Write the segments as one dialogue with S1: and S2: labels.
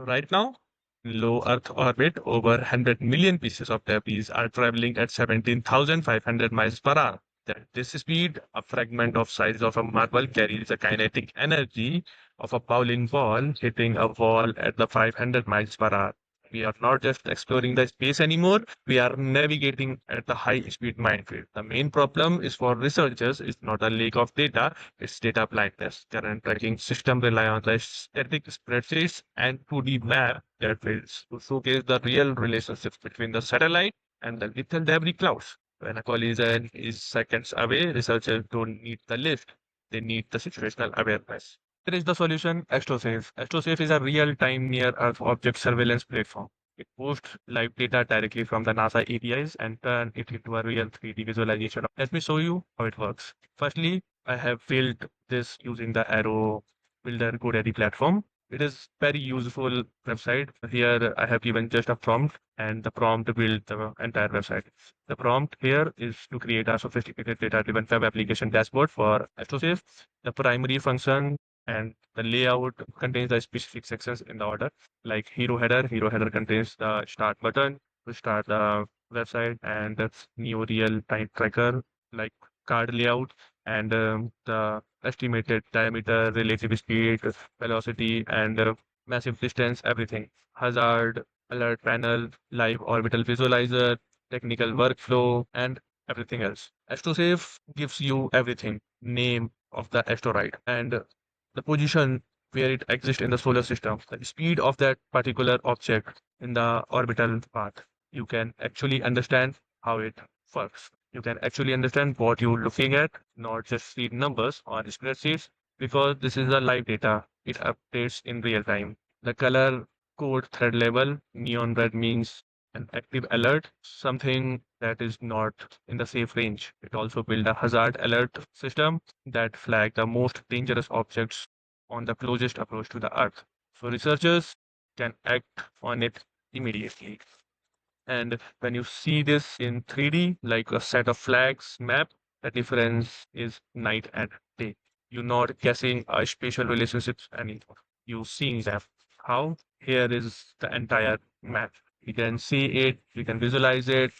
S1: Right now, in low Earth orbit, over 100 million pieces of debris are traveling at 17,500 miles per hour. At this speed, a fragment of size of a marble carries the kinetic energy of a bowling ball hitting a wall at the 500 miles per hour. We are not just exploring the space anymore, we are navigating at the high speed minefield. The main problem is for researchers is not a lack of data, it's data blindness. Current tracking system rely on the static spreadsheets and 2D map that fails to showcase the real relationships between the satellite and the little debris clouds. When a collision is seconds away, researchers don't need the list. They need the situational awareness. There is the solution Astrosafe. Astrosafe is a real-time near-Earth object surveillance platform. It posts live data directly from the NASA APIs and turn it into a real 3D visualization. Let me show you how it works. Firstly, I have built this using the Airo Builder GoDaddy platform. It is very useful website. Here I have given just a prompt and the prompt built the entire website. The prompt here is to create a sophisticated data-driven web application dashboard for Astrosafe. The primary function and the layout contains the specific sections in the order like hero header. Hero header contains the start button to start the website and that's new real time tracker like card layout and the estimated diameter, relative speed, velocity, and massive distance, everything. Hazard, alert panel, live orbital visualizer, technical workflow, and everything else. Astrosafe gives you everything. Name of the asteroid and the position where it exists in the solar system, the speed of that particular object in the orbital path. You can actually understand how it works. You can actually understand what you're looking at, not just read numbers on spreadsheets, because this is the live data. It updates in real time. The color code thread level, neon red means an active alert, something that is not in the safe range. It also built a hazard alert system that flag the most dangerous objects on the closest approach to the Earth. So researchers can act on it immediately. And when you see this in 3D, like a set of flags map, the difference is night and day. You're not guessing a spatial relationships anymore. You're seeing them. How? Here is the entire map. We can see it, we can visualize it,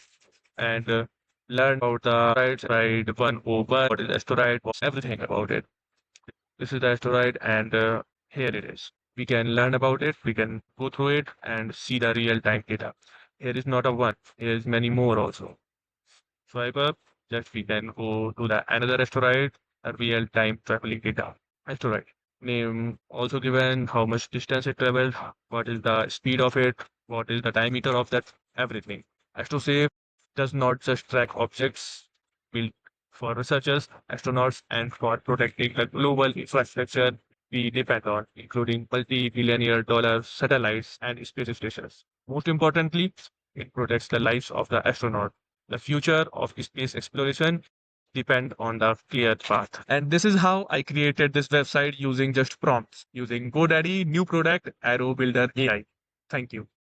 S1: and learn about the asteroid 101, what is asteroid, everything about it. This is the asteroid, and here it is. We can learn about it, we can go through it and see the real-time data. Here is not a one, here is many more also. Swipe up, just we can go to the another asteroid, a real-time traveling data. Asteroid. Name also given, how much distance it traveled, what is the speed of it, what is the diameter of that, everything. Astrosafe does not just track objects built for researchers, astronauts, and for protecting the global infrastructure we depend on, including multi-billion dollar satellites and space stations. Most importantly, it protects the lives of the astronaut. The future of space exploration depend on the clear path. And this is how I created this website using just prompts, using GoDaddy, new product, Airo Builder AI. Thank you.